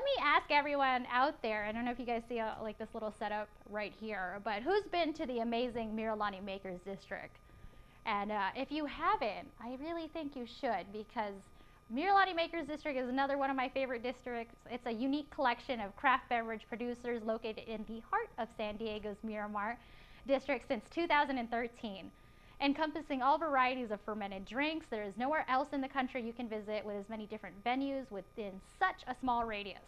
let me ask everyone out there, I don't know if you guys see like this little setup right here, but who's been to the amazing Miralani Makers District? And if you haven't, I really think you should, because Miralani Makers District is another one of my favorite districts. It's a unique collection of craft beverage producers located in the heart of San Diego's Miramar district since 2013. Encompassing all varieties of fermented drinks, there is nowhere else in the country you can visit with as many different venues within such a small radius.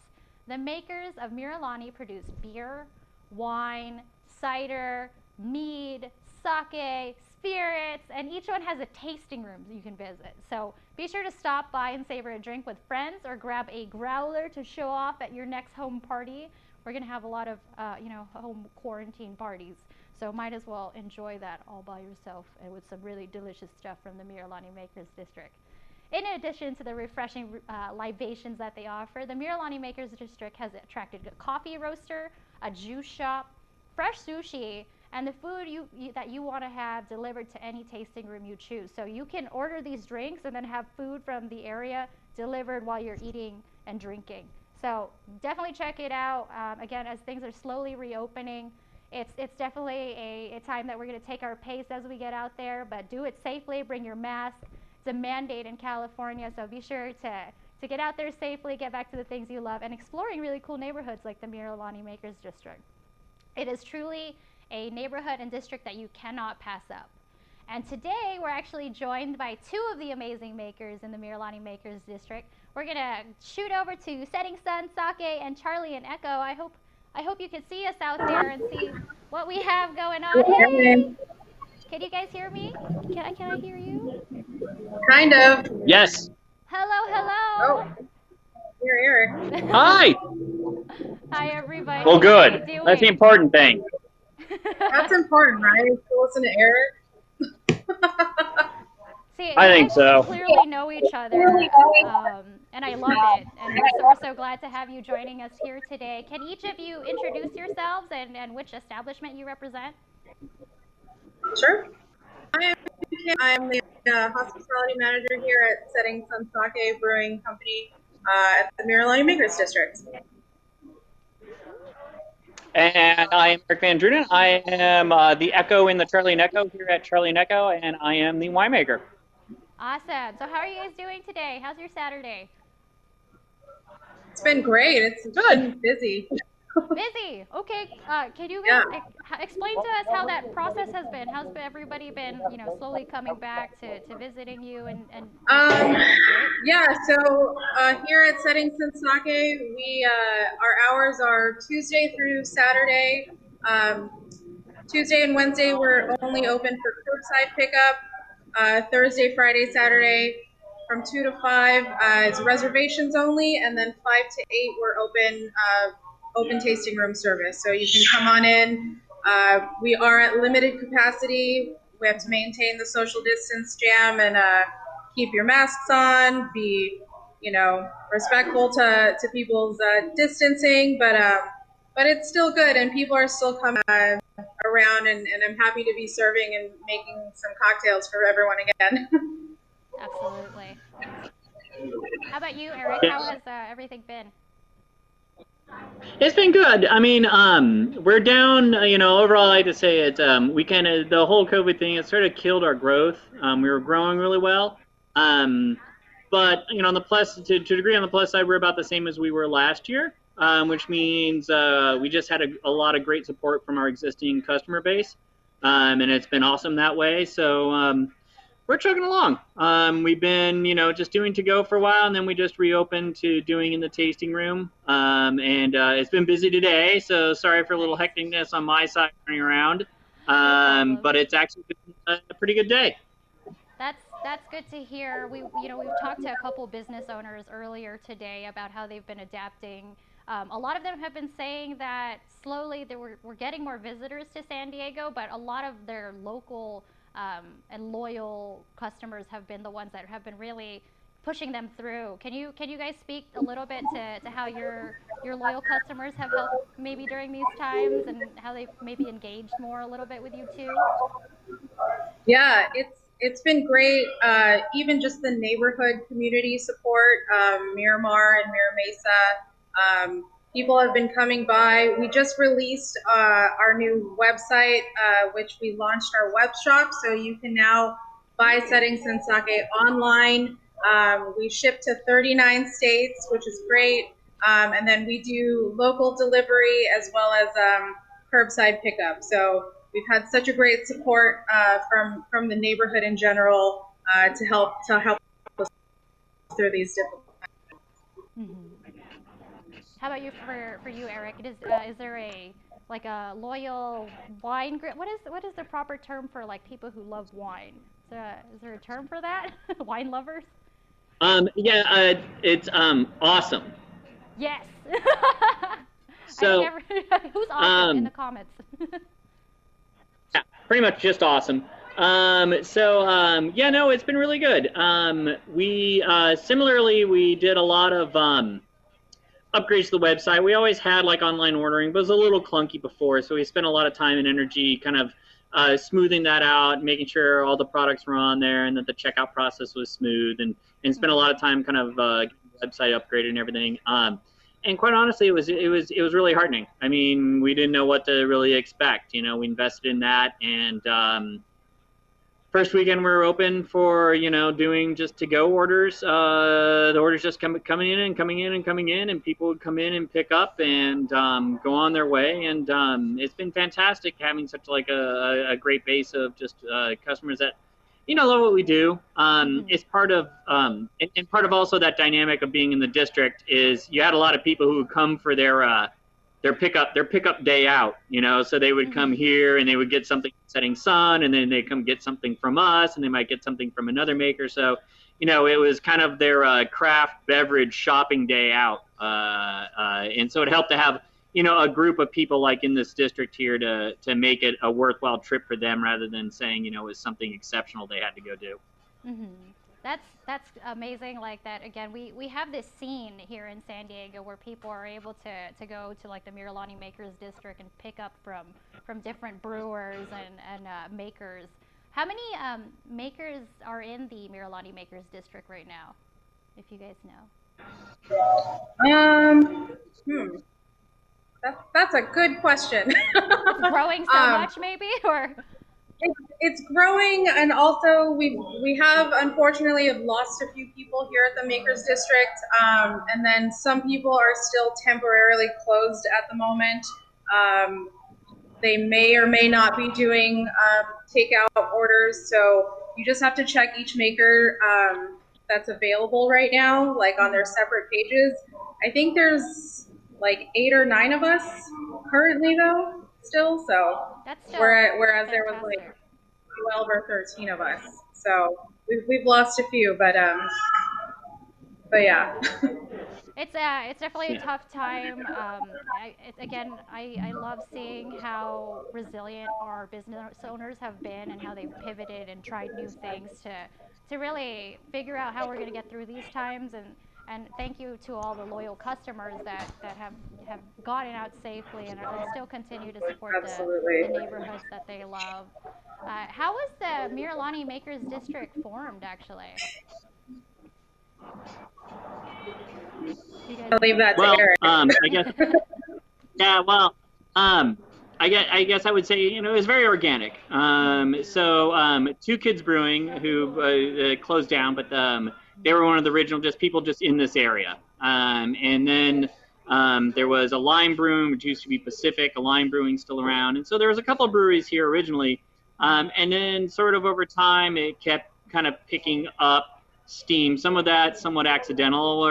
The makers of Miralani produce beer, wine, cider, mead, sake, spirits, and each one has a tasting room you can visit. So be sure to stop by and savor a drink with friends, or grab a growler to show off at your next home party. We're going to have a lot of, home quarantine parties. So might as well enjoy that all by yourself, and with some really delicious stuff from the Miralani Makers District. In addition to the refreshing libations that they offer, the Miralani Makers District has attracted a coffee roaster, a juice shop, fresh sushi, and the food that you want to have delivered to any tasting room you choose. So you can order these drinks and then have food from the area delivered while you're eating and drinking. So definitely check it out. Again, as things are slowly reopening, it's definitely a time that we're going to take our pace as we get out there, but do it safely. Bring your mask. It's a mandate in California, so be sure to get out there safely, get back to the things you love, and exploring really cool neighborhoods like the Miralani Makers District. It is truly a neighborhood and district that you cannot pass up. And today we're actually joined by two of the amazing makers in the Miralani Makers District. We're going to shoot over to Setting Sun, Sake, and Charlie and Echo. I hope you can see us out there and see what we have going on. Hey! Can you guys hear me? Can I hear you? Kind of. Yes. Hello, hello. Oh, here, Eric. Hi. Hi, everybody. Well, How are you good. doing? That's the important thing. That's important, right? To listen to Eric. See, I you think guys so. clearly know each other, and I love it. And we're so glad to have you joining us here today. Can each of you introduce yourselves and which establishment you represent? Sure. I'm the hospitality manager here at Setting Sun Sake Brewing Company at the Miralani Makers District. And I am Eric Van Drunen. I am the Echo in the Charlie and Echo here at Charlie and Echo, and I am the winemaker. Awesome. So how are you guys doing today? How's your Saturday? It's been great. It's been busy. Busy. Okay. Can you guys explain to us how that process has been? How's everybody been, slowly coming back to visiting you and Yeah, so here at Setting Sun Sake, we our hours are Tuesday through Saturday. Tuesday and Wednesday we're only open for curbside pickup. Thursday, Friday, Saturday from 2 to 5 is reservations only, and then 5 to 8 we're open tasting room service. So you can come on in. We are at limited capacity. We have to maintain the social distance jam and keep your masks on, be respectful to people's distancing, but it's still good, and people are still coming around, and I'm happy to be serving and making some cocktails for everyone again. Absolutely. How about you, Eric? How has everything been? It's been good. I mean, we're down, overall, I like to say it, we kind of, the whole COVID thing, it sort of killed our growth. We were growing really well. But, on the plus, to a degree on the plus side, we're about the same as we were last year, which means we just had a lot of great support from our existing customer base. And it's been awesome that way. So, we're chugging along. We've been, just doing to go for a while, and then we just reopened to doing in the tasting room. And it's been busy today, so sorry for a little hecticness on my side running around. But it's actually been a pretty good day. That's good to hear. We've talked to a couple business owners earlier today about how they've been adapting. A lot of them have been saying that slowly we're getting more visitors to San Diego, but a lot of their local and loyal customers have been the ones that have been really pushing them through. Can you guys speak a little bit to how your loyal customers have helped maybe during these times, and how they've maybe engaged more a little bit with you too? Yeah, it's been great. Even just the neighborhood community support, Miramar and Mira Mesa People have been coming by. We just released our new website, which we launched our web shop, so you can now buy Setting Sun Sake online. We ship to 39 states, which is great. And then we do local delivery as well as curbside pickup. So we've had such a great support from the neighborhood in general to help us through these difficult times. Mm-hmm. How about you for you, Eric? Is there a like a loyal wine group? What is the proper term for like people who love wine? Is there a term for that? Wine lovers? Yeah, it's awesome. Yes. So who's awesome in the comments? Yeah, pretty much just awesome. Yeah, no, it's been really good. We similarly we did a lot of upgrades to the website. We always had like online ordering, but it was a little clunky before, so we spent a lot of time and energy kind of smoothing that out, making sure all the products were on there, and that the checkout process was smooth, and spent a lot of time kind of website upgrading and everything. And quite honestly, it was really heartening. I mean, we didn't know what to really expect. You know, we invested in that, and first weekend we were open for doing just to-go orders. The orders just coming in, and people would come in and pick up and go on their way. And it's been fantastic having such like a great base of just customers that love what we do. It's part of and part of also that dynamic of being in the district is you had a lot of people who would come for their pickup day out, so they would come here and they would get something from Setting Sun, and then they come get something from us, and they might get something from another maker. So, it was kind of their craft beverage shopping day out, and so it helped to have a group of people like in this district here to make it a worthwhile trip for them, rather than saying it was something exceptional they had to go do. Mm-hmm. That's amazing. Like that again, we have this scene here in San Diego where people are able to go to like the Miralani Makers District and pick up from different brewers and makers. How many makers are in the Miralani Makers District right now, if you guys know? That's a good question. It's growing so much, maybe, or it's growing, and also we have unfortunately lost a few people here at the Makers District, and then some people are still temporarily closed at the moment. They may or may not be doing takeout orders, so you just have to check each maker that's available right now, like on their separate pages. I think there's like 8 or 9 of us currently though, still, so whereas there was like 12 or 13 of us, so we've lost a few, but yeah. It's definitely a tough time. I love seeing how resilient our business owners have been and how they've pivoted and tried new things to really figure out how we're going to get through these times. And thank you to all the loyal customers that have gotten out safely and still continue to support the neighborhoods that they love. How was the Miralani Makers District formed, actually? I'll leave that to Eric. I guess. Yeah. Well, I guess I would say it was very organic. Two Kids Brewing, who closed down, but they were one of the original people just in this area. And then there was a Lime Brewing, which used to be Pacific. A Lime Brewing still around, and so there was a couple of breweries here originally. And then sort of over time, it kept kind of picking up steam. Some of that somewhat accidental,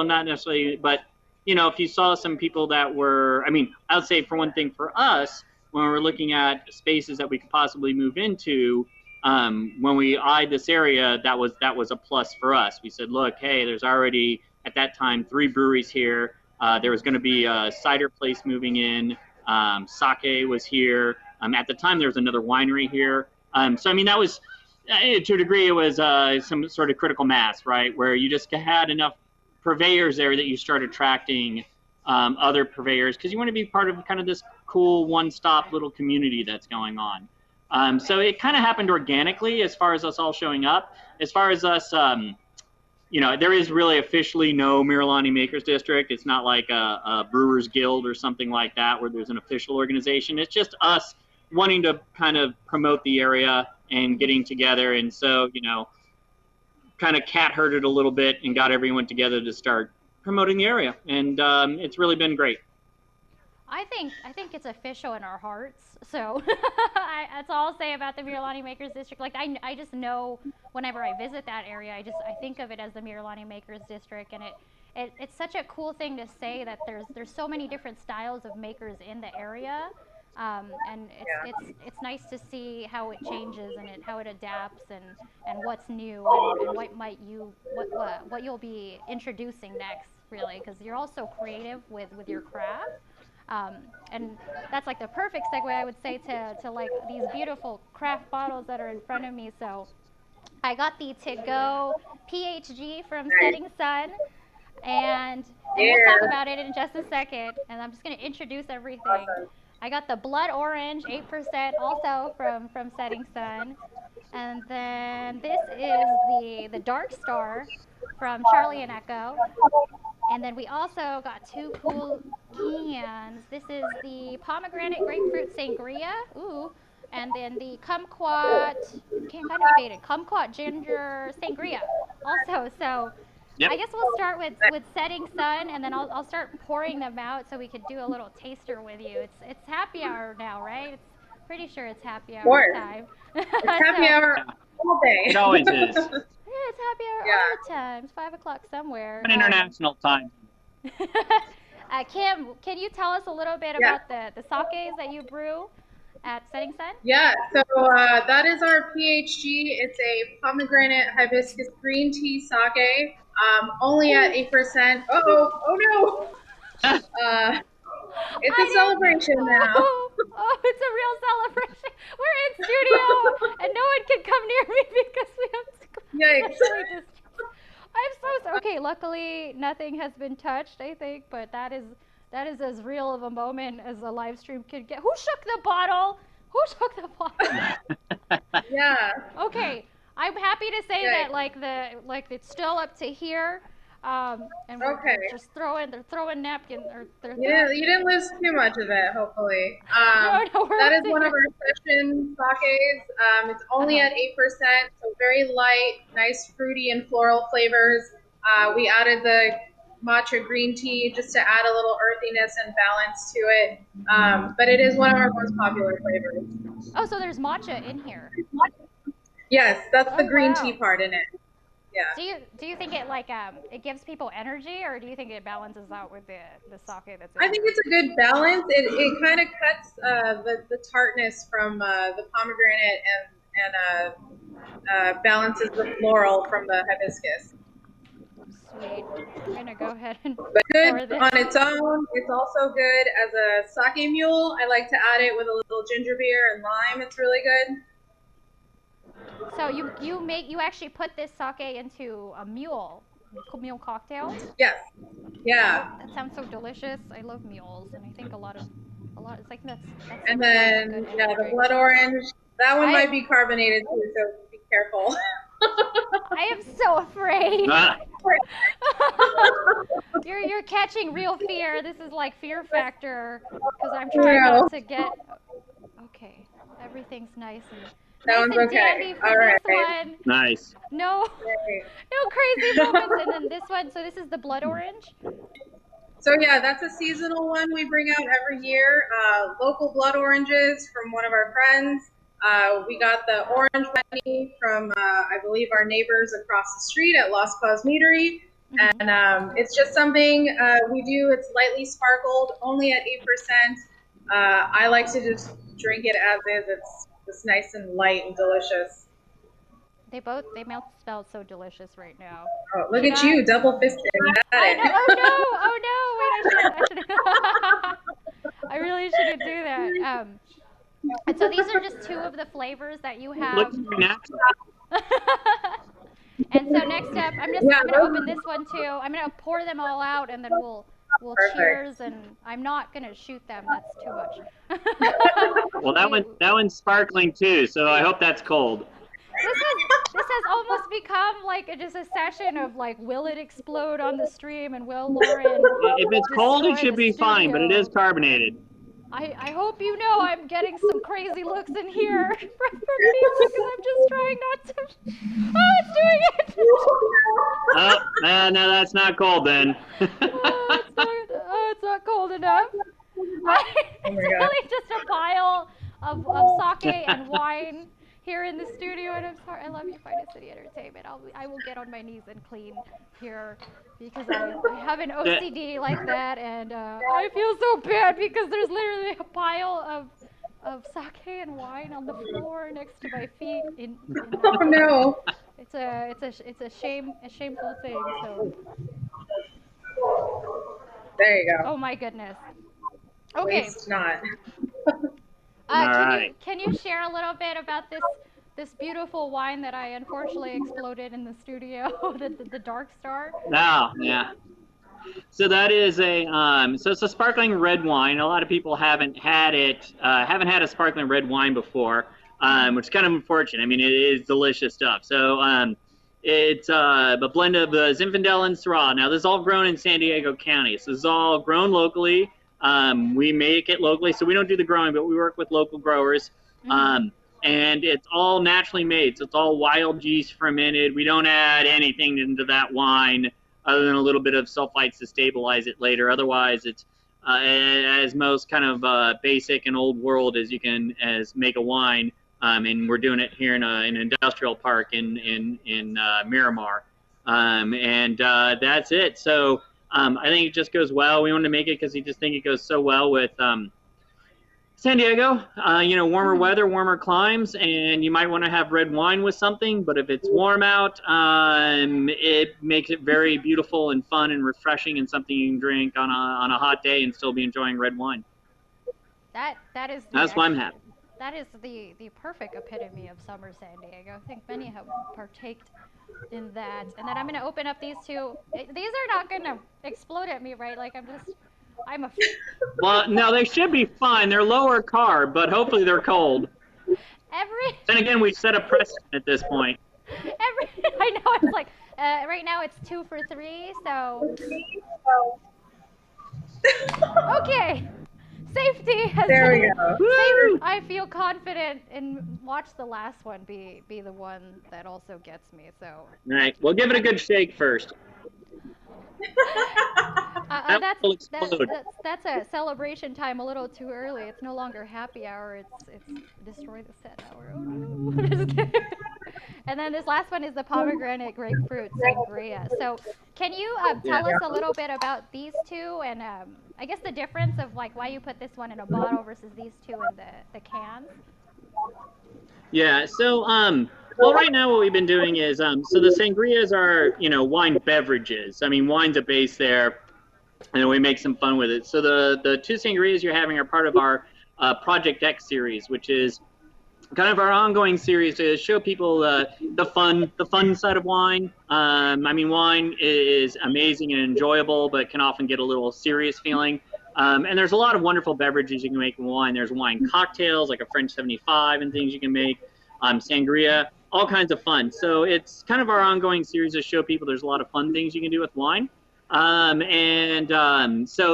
not necessarily, but if you saw some people that were, I would say for one thing, for us, when we're looking at spaces that we could possibly move into, when we eyed this area, that was a plus for us. We said, look, hey, there's already at that time 3 breweries here. There was going to be a cider place moving in. Sake was here. At the time, there was another winery here. So that was, to a degree, it was some sort of critical mass, right, where you just had enough purveyors there that you start attracting other purveyors, because you want to be part of kind of this cool one-stop little community that's going on. So it kind of happened organically as far as us all showing up. As far as us there is really officially no Miralani Makers District. It's not like a Brewers Guild or something like that where there's an official organization. It's just us wanting to kind of promote the area and getting together. And so, kind of cat herded a little bit and got everyone together to start promoting the area. And it's really been great. I think it's official in our hearts. So that's all I'll say about the Miralani Makers District. Like I just know whenever I visit that area, I think of it as the Miralani Makers District, and it's such a cool thing to say that there's so many different styles of makers in the area. And it's nice to see how it changes and how it adapts and what's new and what you'll be introducing next, really, because you're all so creative with your craft. And that's like the perfect segue, I would say, to like these beautiful craft bottles that are in front of me. So I got the to-go PhD from Setting Sun, and we'll talk about it in just a second. And I'm just going to introduce everything. Awesome. I got the Blood Orange, 8%, also from Setting Sun. And then this is the Dark Star from Charlie and Echo. And then we also got two cool cans. This is the pomegranate grapefruit sangria. Ooh. And then the kumquat, kind of faded, kumquat ginger sangria also. So Yep. I guess we'll start with Setting Sun, and then I'll start pouring them out so we could do a little taster with you. It's happy hour now, right? It's pretty sure it's happy hour time. It's happy hour all day. It always is. Yeah, it's happy hour all the time. It's 5 o'clock somewhere. An international time. Kim, can you tell us a little bit about the sakes that you brew at Setting Sun? Yeah, so that is our PhD. It's a pomegranate hibiscus green tea sake, only at 8%. Oh no! It's a celebration now. Oh, it's a real celebration. We're in studio, and no one can come near me because we have to Yikes. I'm so okay. Luckily, nothing has been touched, I think, but that is as real of a moment as a live stream could get. Who shook the bottle? Who shook the bottle? Yeah. Okay, I'm happy to say that like it's still up to here. And we're just they're throwing napkins. You didn't lose too much of it, hopefully. No, that is one of our session sakes. It's only at 8%, so very light, nice fruity and floral flavors. We added the matcha green tea just to add a little earthiness and balance to it. But it is one of our most popular flavors. Oh, so there's matcha in here. Yes, that's the green tea part in it. Yeah. Do you think it it gives people energy, or do you think it balances out with the sake that's in I think it's a good balance. It kind of cuts the tartness from the pomegranate and balances the floral from the hibiscus. Sweet. I'm gonna go ahead and but good pour this. On its own. It's also good as a sake mule. I like to add it with a little ginger beer and lime. It's really good. So you actually put this sake into a mule cocktail? Yes. Yeah. That sounds so delicious. I love mules, and I think a lot it's like that's and then the blood orange. That one might be carbonated too, so be careful. I am so afraid. You're catching real fear. This is like Fear Factor because I'm trying not to get. Okay, everything's nice and. That one's okay. All right. One. Nice. No crazy moments. And then this one. So this is the blood orange. So yeah, that's a seasonal one we bring out every year. Local blood oranges from one of our friends. We got the orange bunny from I believe our neighbors across the street at Lost Cause Meadery. Mm-hmm. And it's just something we do. It's lightly sparkled, only at 8%. I like to just drink it as is. It's nice and light and delicious. They both smell so delicious right now. Oh, look at you, double fisted. I know. Oh no! Wait, I I really shouldn't do that. And so these are just two of the flavors that you have. Looks natural. And so next up, I'm gonna open this one too. I'm gonna pour them all out, and then we'll cheers. And I'm not gonna shoot them. That's too much. Well, that one's sparkling too, so I hope that's cold. This has almost become like just a session of like, will it explode on the stream and will Lauren If it's cold, it should be fine, but it is carbonated. I hope you know I'm getting some crazy looks in here from people because I'm just trying not to. Oh, it's doing it! Oh, no, that's not cold then. It's not cold enough. It's really just a pile of sake and wine here in the studio, and I'm sorry. I love you, Finest City Entertainment. I will get on my knees and clean here because I have an OCD like that, and I feel so bad because there's literally a pile of sake and wine on the floor next to my feet. Oh no! It's a shameful thing. So. There you go. Oh my goodness. Okay. Waste not. Can you share a little bit about this beautiful wine that I unfortunately exploded in the studio, the Dark Star? Oh, yeah. So that is so it's a sparkling red wine. A lot of people haven't had a sparkling red wine before, which is kind of unfortunate. I mean, it is delicious stuff. So it's a blend of Zinfandel and Syrah. Now, this is all grown in San Diego County. So this is all grown locally. We make it locally, so we don't do the growing, but we work with local growers. And it's all naturally made. So it's all wild yeast fermented. We don't add anything into that wine other than a little bit of sulfites to stabilize it later. Otherwise, it's as most kind of basic and old world as you can make a wine. And we're doing it here in an industrial park in Miramar. And that's it. So I think it just goes well. We wanted to make it because we just think it goes so well with San Diego, warmer weather, warmer climes, and you might want to have red wine with something, but if it's warm out, it makes it very beautiful and fun and refreshing and something you can drink on a hot day and still be enjoying red wine. That's why I'm happy. That is the perfect epitome of summer San Diego. I think many have partaked in that. And then I'm going to open up these two. These are not going to explode at me, right? Like I'm a... Well, no, they should be fine. They're lower carb, but hopefully they're cold. Then again, we've set a precedent at this point. I know, it's like, right now it's 2 for 3, so... Okay. Safety has there we go. I feel confident and watch the last one be the one that also gets me. So. All right, we'll give it a good shake first. That's a celebration time a little too early. It's no longer happy hour. It's destroy the set hour. Oh no. Just kidding. And then this last one is the pomegranate grapefruit sangria. So can you tell us a little bit about these two and I guess the difference of like why you put this one in a bottle versus these two in the cans? Yeah. So well, right now what we've been doing is so the sangrias are wine beverages. I mean, wine's a base there, and we make some fun with it. So the two sangrias you're having are part of our Project X series, which is kind of our ongoing series to show people the fun side of wine. I mean, wine is amazing and enjoyable, but can often get a little serious feeling. And there's a lot of wonderful beverages you can make with wine. There's wine cocktails, like a French 75 and things you can make, sangria, all kinds of fun. So it's kind of our ongoing series to show people there's a lot of fun things you can do with wine. So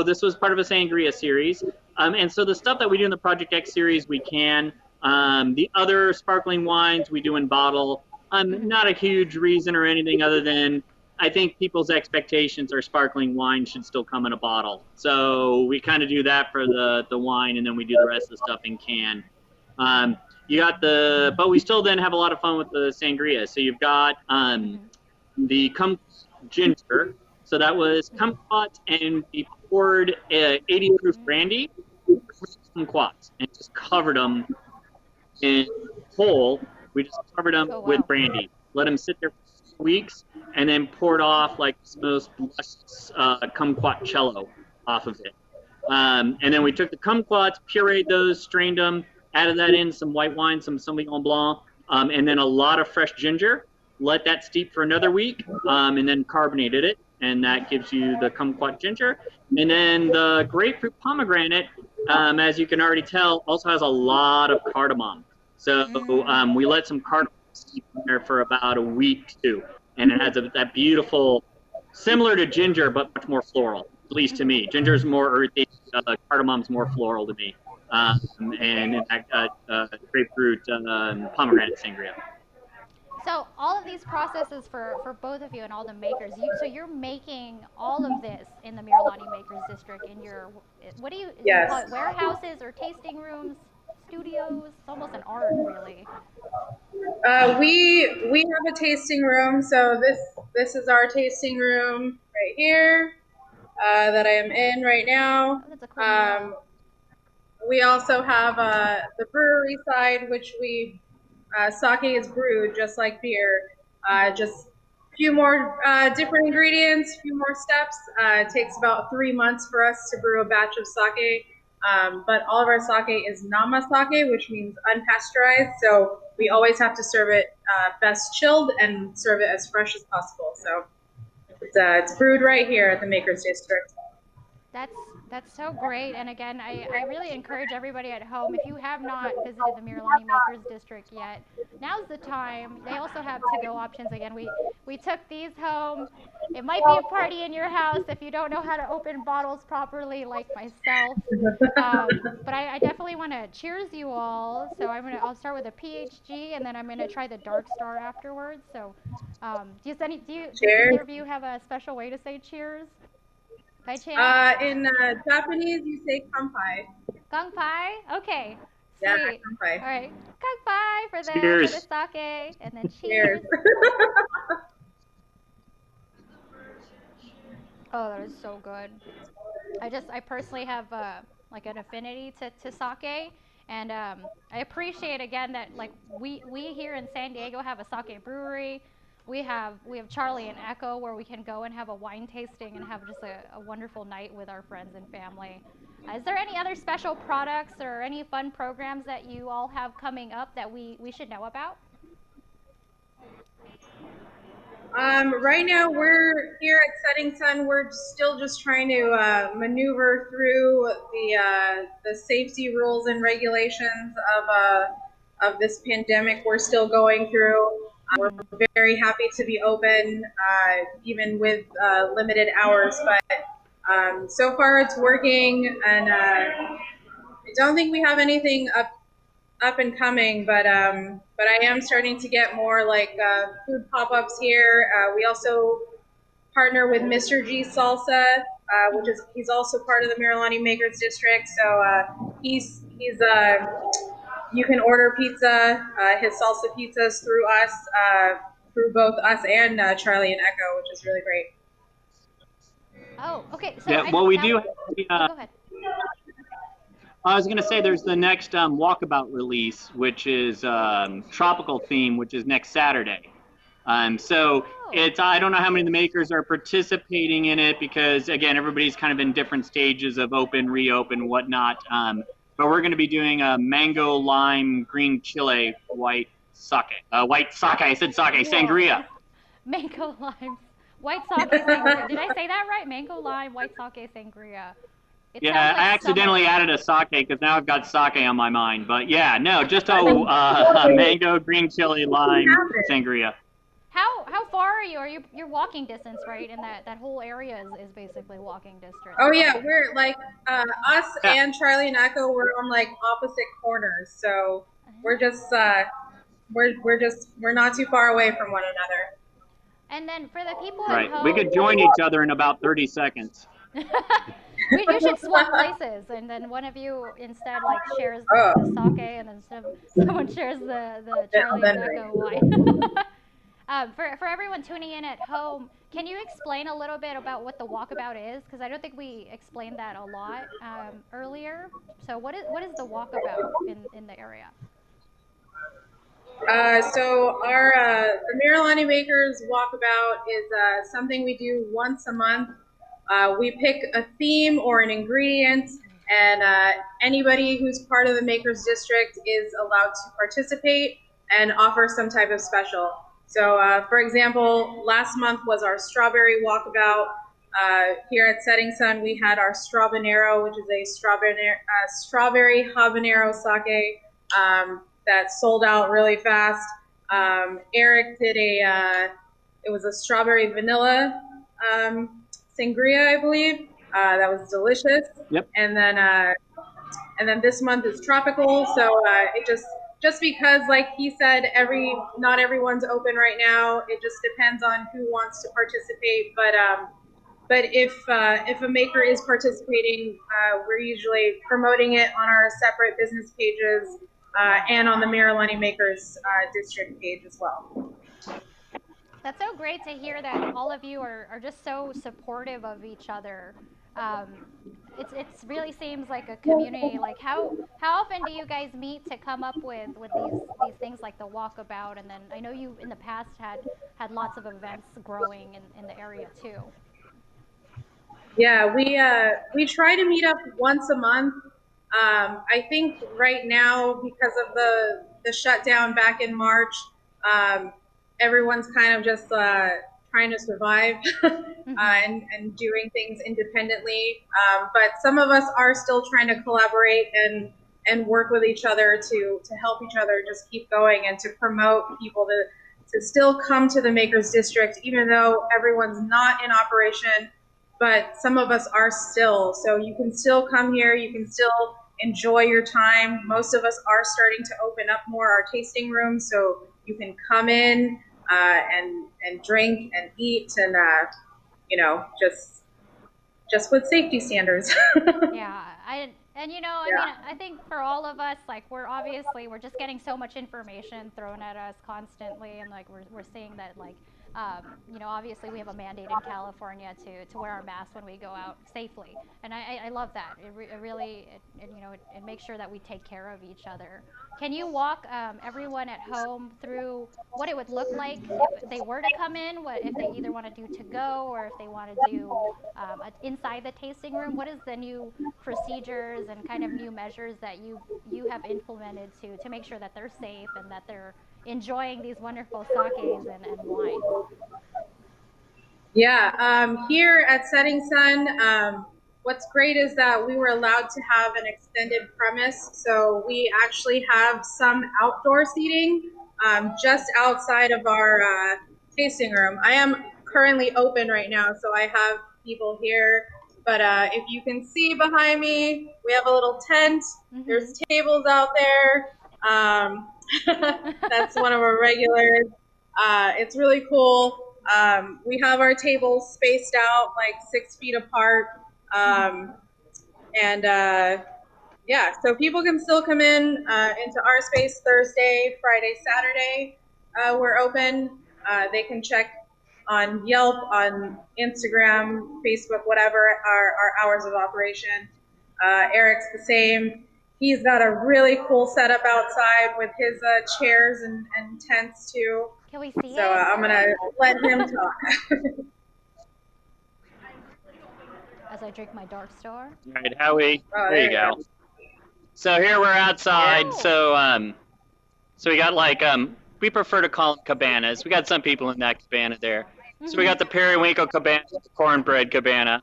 this was part of a sangria series. And so the stuff that we do in the Project X series, we can. The other sparkling wines we do in bottle. Not a huge reason or anything other than I think people's expectations are sparkling wine should still come in a bottle. So we kind of do that for the wine, and then we do the rest of the stuff in can. But we still then have a lot of fun with the sangria. So you've got the ginger. So that was kumquat, and we poured 80 proof brandy, kumquats, and just covered them in whole. We just covered them with brandy. Let them sit there for 6 weeks, and then poured off like this most luscious kumquat cello off of it. And then we took the kumquats, pureed those, strained them, added that in some white wine, some Sauvignon Blanc, and then a lot of fresh ginger. Let that steep for another week, and then carbonated it, and that gives you the kumquat ginger. And then the grapefruit pomegranate, as you can already tell, also has a lot of cardamom. So we let some cardamom there for about a week too, and it has that beautiful, similar to ginger but much more floral. At least to me, ginger's more earthy, cardamom's more floral to me, and in fact, grapefruit pomegranate sangria. So all of these processes for both of you and all the makers, so you're making all of this in the Miralani Makers District in your, what do you Yes. call it, warehouses or tasting rooms, studios? It's almost an art, really. We have a tasting room, so this is our tasting room right here that I am in right now. Oh, that's a cool mural. We also have the brewery side, which sake is brewed just like beer, just a few more different ingredients, a few more steps. It takes about 3 months for us to brew a batch of sake, but all of our sake is nama sake, which means unpasteurized. So we always have to serve it best chilled and serve it as fresh as possible. So it's brewed right here at the Makers District. That's so great. And again, I really encourage everybody at home, if you have not visited the Miralani Makers District yet, now's the time. They also have to-go options. Again, we took these home. It might be a party in your house if you don't know how to open bottles properly, like myself. But I definitely want to cheers you all. So I'll start with a PHG, and then I'm gonna try the Dark Star afterwards. So, does either of you have a special way to say cheers? By chance? In Japanese, you say kanpai. Kanpai? Okay. Yeah, Sweet. kanpai. All right. Kanpai for Cheers. the sake, and then Cheers. cheers. Oh, that is so good. I personally have like an affinity to sake, and I appreciate again that like we here in San Diego have a sake brewery. We have Charlie and Echo where we can go and have a wine tasting and have just a wonderful night with our friends and family. Is there any other special products or any fun programs that you all have coming up that we should know about? Right now, we're here at Setting Sun. We're still just trying to maneuver through the safety rules and regulations of this pandemic. We're still going through. We're very happy to be open, even with limited hours. But so far, it's working, and I don't think we have anything up and coming, but I am starting to get more like food pop-ups here. We also partner with Mr. G Salsa, he's also part of the Miralani Makers District. So he's you can order pizza, his salsa pizzas through us, through both us and Charlie and Echo, which is really great. Oh, okay. So yeah, well, we do. Go ahead. I was going to say there's the next Walkabout release, which is tropical theme, which is next Saturday. So it's I don't know how many of the makers are participating in it because again everybody's kind of in different stages of open, reopen, whatnot. But we're going to be doing a mango lime green chile white sake. I said sake sangria. Mango lime white sake sangria. Did I say that right? Mango lime white sake sangria. Yeah, I accidentally added a sake because now I've got sake on my mind. But yeah, no, just a mango green chili lime sangria. How far are you? You're walking distance, right? And that whole area is basically walking distance. Oh yeah, we're like us and Charlie and Echo. We're on like opposite corners, so we're just we're not too far away from one another. And then for the people at home, we could join each other in about 30 seconds. You should swap places, and then one of you instead like shares the sake, and then someone shares the Charlie and Echo wine. For everyone tuning in at home, can you explain a little bit about what the walkabout is? Because I don't think we explained that a lot earlier. So what is the walkabout in the area? So the Miralani Makers Walkabout is something we do once a month. We pick a theme or an ingredient, and anybody who's part of the Makers District is allowed to participate and offer some type of special. So, for example, last month was our strawberry walkabout. Here at Setting Sun, we had our Strawbanero, which is a strawberry habanero sake that sold out really fast. Eric did it was a strawberry vanilla sangria, I believe. That was delicious. Yep. And then this month is tropical. So it just because, like he said, not everyone's open right now. It just depends on who wants to participate. But if a maker is participating, we're usually promoting it on our separate business pages and on the Miralani Makers District page as well. That's so great to hear that all of you are just so supportive of each other. It's really seems like a community. Like how often do you guys meet to come up with these things like the walkabout? And then I know you in the past had lots of events growing in the area too. Yeah, we try to meet up once a month. I think right now, because of the shutdown back in March, everyone's kind of just trying to survive and doing things independently. But some of us are still trying to collaborate and work with each other to help each other just keep going and to promote people to still come to the Makers District, even though everyone's not in operation. But some of us are still. So you can still come here. You can still enjoy your time. Most of us are starting to open up more our tasting rooms, so you can come in and drink and eat and just with safety standards. Yeah, I mean, I think for all of us, like we're just getting so much information thrown at us constantly, and like we're seeing that like obviously we have a mandate in California to wear our masks when we go out safely, and I love that. It makes sure that we take care of each other. Can you walk everyone at home through what it would look like if they were to come in? What if they either want to do to go or if they want to do inside the tasting room? What is the new procedures and kind of new measures that you have implemented to make sure that they're safe and that they're enjoying these wonderful sakes and wines? Yeah, here at Setting Sun, what's great is that we were allowed to have an extended premise. So we actually have some outdoor seating just outside of our tasting room. I am currently open right now, so I have people here. But if you can see behind me, we have a little tent. There's tables out there. That's one of our regulars. It's really cool. We have our tables spaced out like 6 feet apart. Yeah, so people can still come in into our space Thursday, Friday, Saturday. We're open. They can check on Yelp, on Instagram, Facebook, whatever, our hours of operation. Eric's the same. He's got a really cool setup outside with his chairs and tents too. Can we see it? So I'm going to let him talk. As I drink my Dark Star. All right, Howie, there you go. So here we're outside. Oh. So we got like we prefer to call them cabanas. We got some people in that cabana there. So we got the periwinkle cabana, the cornbread cabana.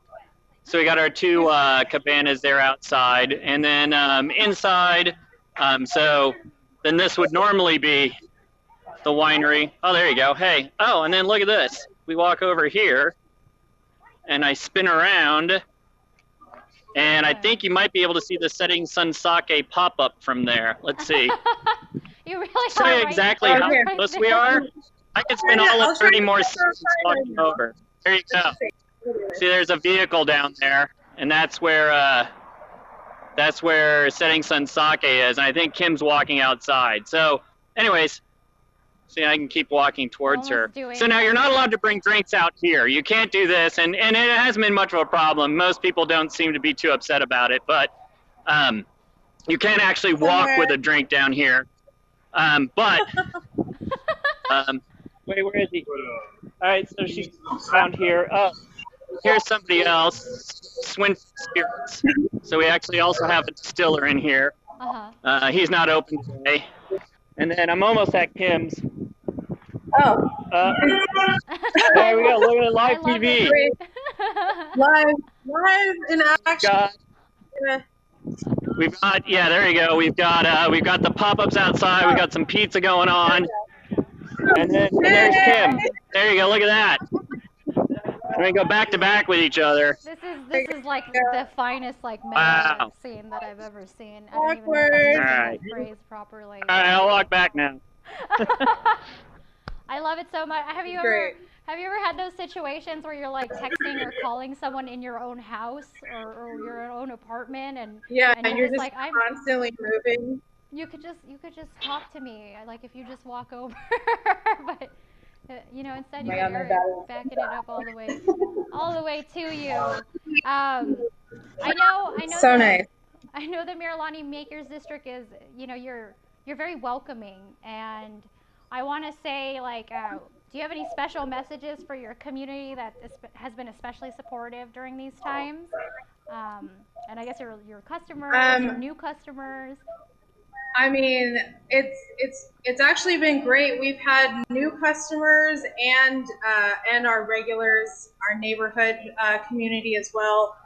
So we got our two cabanas there outside, and then inside. So then this would normally be the winery. Oh, there you go. Hey. Oh, and then look at this. We walk over here, and I spin around, and I think you might be able to see the Setting Sun Sake pop up from there. Let's see. You really Show you exactly how close we are. I could spin all of 30 more seconds walking over. There you go. See, there's a vehicle down there, and that's where Setting Sun Sake is. And I think Kim's walking outside. So, anyways, see, I can keep walking towards her. So now you're not allowed to bring drinks out here. You can't do this, and it hasn't been much of a problem. Most people don't seem to be too upset about it, but you can't actually walk with a drink down here. Wait, where is he? All right, so she's found here. Oh, here's somebody else, Swin Spirits. So we actually also have a distiller in here. He's not open today. And then I'm almost at Kim's. Oh. There we go. Look at it, live TV. Live in action. We've got, yeah, there you go. We've got the pop-ups outside. We've got some pizza going on. And there's Kim. There you go. Look at that. We go back to back with each other. This is like the finest like meta Wow. scene that I've ever seen. I don't even know if I'm Awkward. using All that right. phrase properly. All right, I'll walk back now. I love it so much. Great. Have you ever had those situations where you're like texting or calling someone in your own house or your own apartment Yeah, and and you're you're just just like constantly moving. you could just talk to me like if you just walk over but instead you My got God, my Eric battery. backing it up all the way to you. I know So nice. the Miralani Makers District is, you're very welcoming, and I want to say, like, do you have any special messages for your community that has been especially supportive during these times? Um, and I guess your customers, your Um, new customers. I mean, it's actually been great. We've had new customers and our regulars, our neighborhood community as well.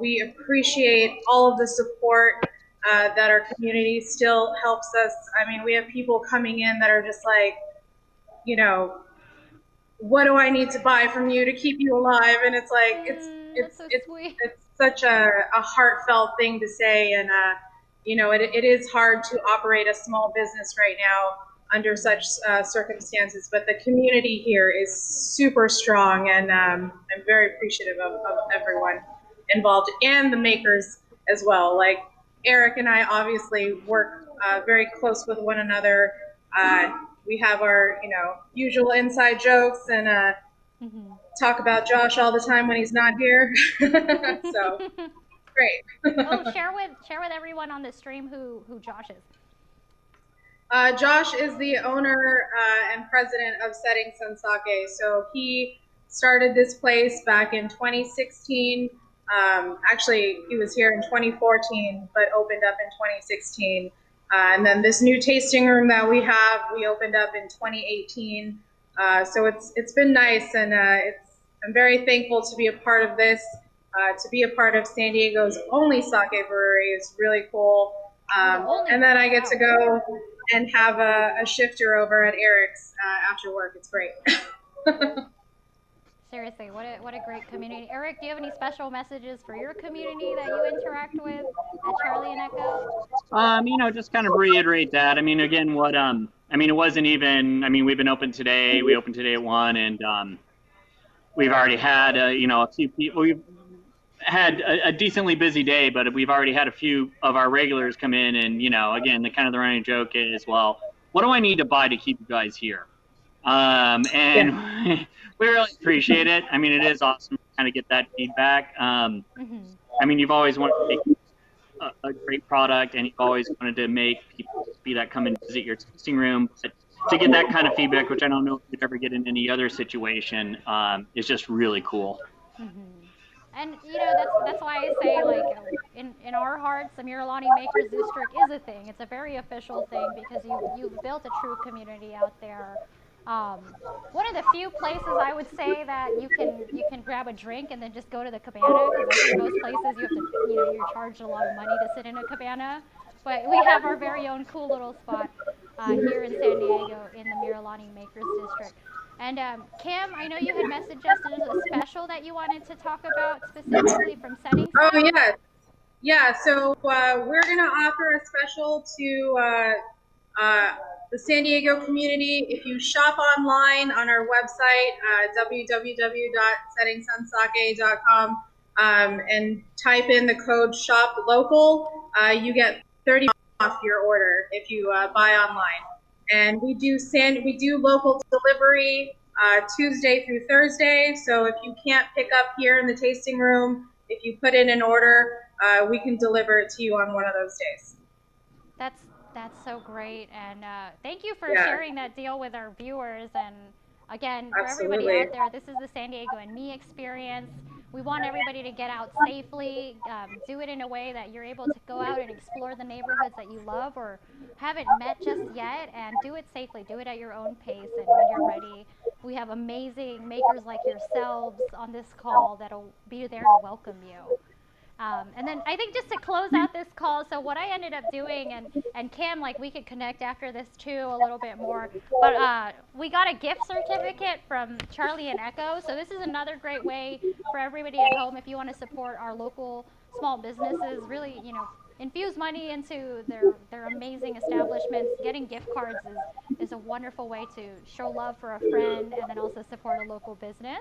We appreciate all of the support that our community still helps us. I mean, we have people coming in that are just like, you know, what do I need to buy from you to keep you alive? And it's like That's so sweet. it's such a heartfelt thing to say, and it is hard to operate a small business right now under such circumstances. But the community here is super strong, and I'm very appreciative of everyone involved and the makers as well. Like Eric and I obviously work very close with one another. We have our usual inside jokes and Mm-hmm. talk about Josh all the time when he's not here. So great. Oh, share with everyone on the stream who Josh is. Josh is the owner and president of Setting Sun Sake. So he started this place back in 2016. Actually, he was here in 2014, but opened up in 2016. And then this new tasting room that we opened up in 2018. So it's been nice, and I'm very thankful to be a part of this. To be a part of San Diego's only sake brewery is really cool. And then I get to go and have a shifter over at Eric's after work. It's great. Seriously, what a great community. Eric, do you have any special messages for your community that you interact with at Charlie and Echo? Just kind of reiterate that. I mean, again, it wasn't even. I mean, we've been open today. We opened today at 1, and we've already had a few people. We've had a decently busy day, but we've already had a few of our regulars come in, and again, the running joke is, well, what do I need to buy to keep you guys here? And yeah. We really appreciate it. I mean, it is awesome to kind of get that feedback. Mm-hmm. I mean, you've always wanted to make a great product, and you've always wanted to make people be that come and visit your tasting room. But to get that kind of feedback, which I don't know if you'd ever get in any other situation, is just really cool. Mm-hmm. And that's why I say, like, in our hearts, the Miralani Makers District is a thing. It's a very official thing because you've built a true community out there. One of the few places I would say that you can grab a drink and then just go to the cabana, because I think most places you have to you're charged a lot of money to sit in a cabana. But we have our very own cool little spot here in San Diego in the Miralani Makers District. And Kim, I know you had messaged us. There's a special that you wanted to talk about specifically from Setting Sun. Oh yeah, yeah. So we're gonna offer a special to the San Diego community. If you shop online on our website, www.settingsunsake.com, and type in the code shop local, you get 30% off your order if you buy online. And we do local delivery Tuesday through Thursday. So if you can't pick up here in the tasting room, if you put in an order, we can deliver it to you on one of those days. That's so great, and thank you for sharing that deal with our viewers. And again, for everybody out there, this is the San Diego and Me experience. We want everybody to get out safely, do it in a way that you're able to go out and explore the neighborhoods that you love or haven't met just yet, and do it safely. Do it at your own pace, and when you're ready, we have amazing makers like yourselves on this call that'll be there to welcome you. And then I think just to close out this call, so what I ended up doing, and Kim, like we could connect after this too a little bit more, but we got a gift certificate from Charlie and Echo. So this is another great way for everybody at home if you want to support our local small businesses, really, infuse money into their amazing establishments. Getting gift cards is a wonderful way to show love for a friend and then also support a local business.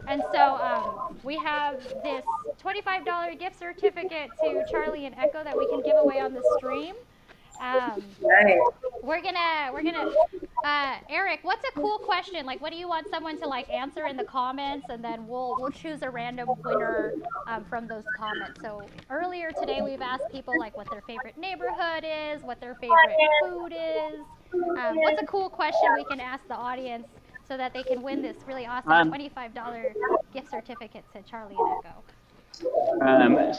And so we have this $25 gift certificate to Charlie and Echo that we can give away on the stream. Nice. Eric, what's a cool question? Like, what do you want someone to like answer in the comments, and then we'll choose a random winner from those comments. So earlier today, we've asked people like what their favorite neighborhood is, what their favorite food is. What's a cool question we can ask the audience so that they can win this really awesome $25 gift certificate to Charlie and Echo?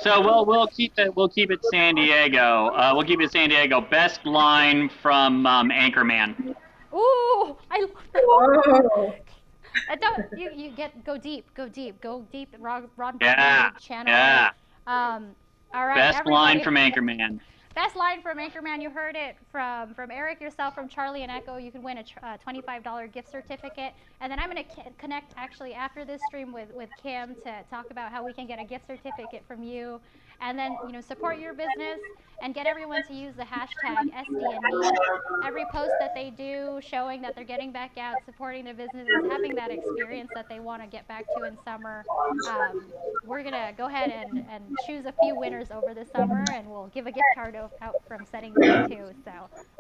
So we'll keep it San Diego. We'll keep it San Diego. Best line from Anchorman. Ooh, I Oh. you go deep. Ron Yeah, channel. yeah. All right. Best line from Anchorman. Best line from Anchorman. You heard it from Eric, yourself, from Charlie and Echo. You can win a $25 gift certificate. And then I'm going to connect actually after this stream with Kim to talk about how we can get a gift certificate from you. And then, support your business and get everyone to use the hashtag SD&Me. Every post that they do showing that they're getting back out, supporting their businesses, having that experience that they want to get back to in summer. We're going to go ahead and choose a few winners over the summer, and we'll give a gift card out from Setting Sun too. So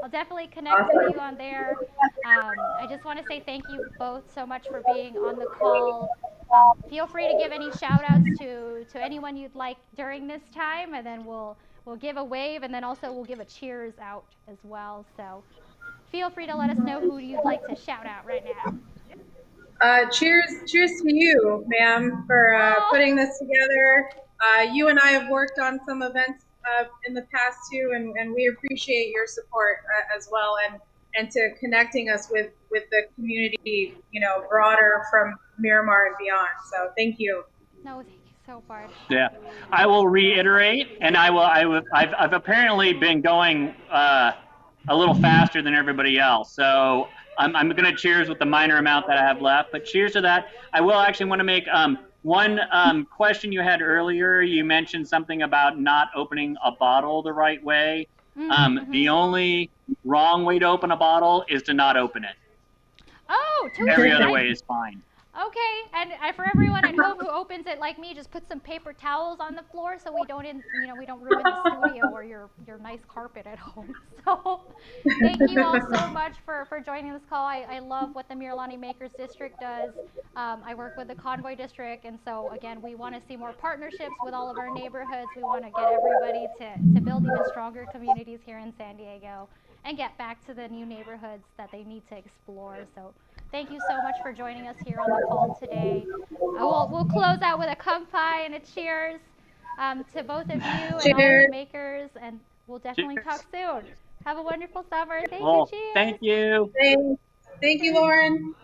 I'll definitely connect with you on there. I just want to say thank you both so much for being on the call. Feel free to give any shout outs to anyone you'd like during this time, and then we'll give a wave, and then also we'll give a cheers out as well. So feel free to let us know who you'd like to shout out right now. Cheers to you, ma'am, for putting this together. You and I have worked on some events in the past too, and we appreciate your support as well, and to connecting us with the community, broader from Miramar and beyond. So thank you. No, thank you so much. Yeah, I will reiterate, and I've apparently been going a little faster than everybody else. So I'm going to cheers with the minor amount that I have left. But cheers to that. I will actually want to make one question you had earlier. You mentioned something about not opening a bottle the right way. The only wrong way to open a bottle is to not open it. Oh, every other way is fine. Okay, and for everyone at home who opens it like me, just put some paper towels on the floor so we don't ruin the studio or your nice carpet at home. So thank you all so much for joining this call. I love what the Miralani Makers District does. I work with the Convoy District, and so again, we want to see more partnerships with all of our neighborhoods. We want to get everybody to build even stronger communities here in San Diego and get back to the new neighborhoods that they need to explore. So thank you so much for joining us here on the call today. We'll close out with a kumpai and a cheers to both of you and all the makers, and we'll definitely talk soon. Have a wonderful summer. Thank you. Cheers. Thank you. Thank you, Lauren.